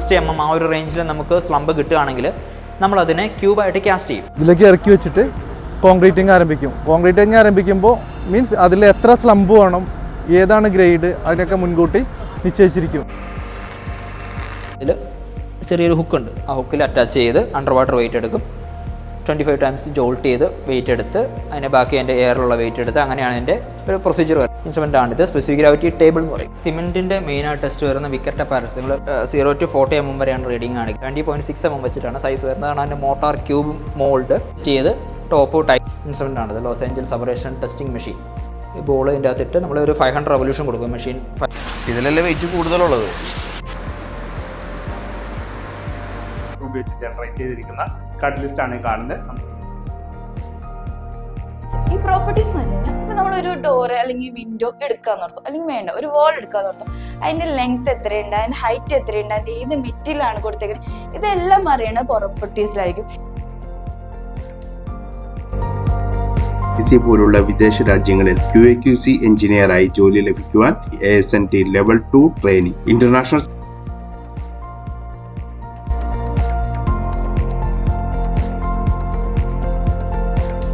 60 mm ആ ഒരു റേഞ്ചിൽ നമുക്ക് സ്ലംബ് കിട്ടുകയാണെങ്കിൽ നമ്മളതിനെ ക്യൂബായിട്ട് കാസ്റ്റ് ചെയ്യും. ഇതിലേക്ക് ഇറക്കി വെച്ചിട്ട് കോൺക്രീറ്റിങ് ആരംഭിക്കും. കോൺക്രീറ്റിങ് ആരംഭിക്കുമ്പോൾ മീൻസ് അതിൽ എത്ര സ്ലംബ് വേണം, ഏതാണ് ഗ്രേഡ്, അതിനൊക്കെ മുൻകൂട്ടി നിശ്ചയിച്ചിരിക്കും. ഇതിൽ ചെറിയൊരു ഹുക്കുണ്ട്, ആ ഹുക്കിൽ അറ്റാച്ച് ചെയ്ത് അണ്ടർ വാട്ടർ വെയിറ്റ് എടുക്കും. 25 times ജോൾട്ട് ചെയ്ത് വെയിറ്റ് എടുത്ത് അതിനെ ബാക്കി അതിൻ്റെ എയറിലുള്ള വെയിറ്റ് എടുത്ത് അങ്ങനെയാണ് അതിൻ്റെ ഒരു പ്രൊസീജിയർ. ഇൻസ്ട്രുമെൻ്റ് ആണിത്. സ്പെസിഫിക് ഗ്രാവിറ്റി ടേബിൾ എന്ന് പറയും. സിമെൻറ്റിൻ്റെ മെയിനായിട്ട് ടെസ്റ്റ് വരുന്ന വിക്കറ്റ് അപ്പാരൻസ് നിങ്ങൾ 0 to 40 mm വരെയാണ് റീഡിംഗ് ആണ്. 20.6 mm വെച്ചിട്ടാണ് സൈസ് വരുന്നതാണ്. അതിൻ്റെ മോട്ടാർ ക്യൂബ് മോൾഡ് ചെയ്ത് ടോപ്പ് ടൈപ്പ് ഇൻസ്ട്രുമെൻ്റ് ആണിത്. Los Angeles separation testing machine. ഈ ബോൾ ഇതിൻ്റെ അകത്തിട്ട് നമ്മളൊരു 500 റെവല്യൂഷൻ കൊടുക്കും. മെഷീൻ ഇതിലല്ലേ വെയിറ്റ് കൂടുതലുള്ളത്. ഉപയോഗിച്ച് ജനറേറ്റ് ചെയ്തിരിക്കുന്ന കട്ട്ലിസ്റ്റ് ആണ് കാണുന്നത്. ഈ പ്രോപ്പർട്ടീസ് എന്ന് വെച്ച് കഴിഞ്ഞാൽ ഇപ്പൊ നമ്മളൊരു ഡോറ് അല്ലെങ്കിൽ വിൻഡോ എടുക്കാന്ന് ഓർത്തോ, അല്ലെങ്കിൽ വേണ്ട ഒരു വാൾ എടുക്കാന്ന് ഓർത്തോ, അതിന്റെ ലെങ്ത് എത്രയുണ്ട്, അതിന്റെ ഹൈറ്റ് എത്രയുണ്ട്, അതിന്റെ ഏത് മെറ്റീരിയലാണ് കൊടുത്തേക്കുന്നത്, ഇതെല്ലാം അറിയണ പ്രോപ്പർട്ടീസിലായിരിക്കും. പോലുള്ള വിദേശ രാജ്യങ്ങളിൽ QA/QC എഞ്ചിനീയറായി ജോലി ലഭിക്കുവാൻ ASNT ലെവൽ 2 ട്രെയിനിങ്, ഇന്റർനാഷണൽ